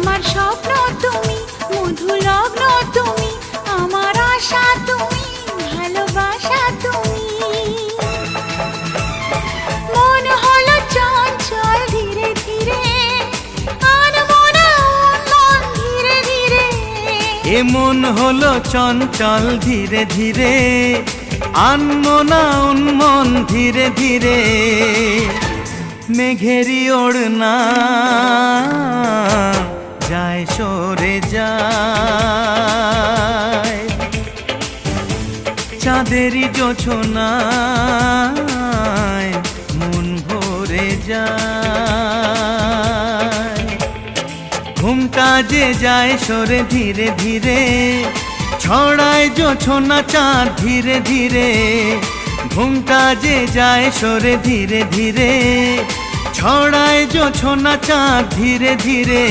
আমার স্বপ্ন তুমি, মধু লগ্ন তুমি, আমার আশা তুমি, ভালোবাসা তুমি। মন হলো চঞ্চল ধীরে ধীরে, আনমনা উন্মন ধীরে ধীরে। এ মন হলো চঞ্চল ধীরে ধীরে, আনমনা উন্মন ধীরে ধীরে। মেঘেরি ওড়না যায় সরে যায়, চাঁদেরই জোছনায় মন ভরে যায়। ঘুমটা যে যায় সরে ধীরে ধীরে, ছড়ায় জোছনা চাঁদ ধীরে ধীরে। ঘুমটা যে যায় সরে ধীরে ধীরে, ছড়ায় জোছনা চাঁদ ধীরে ধীরে।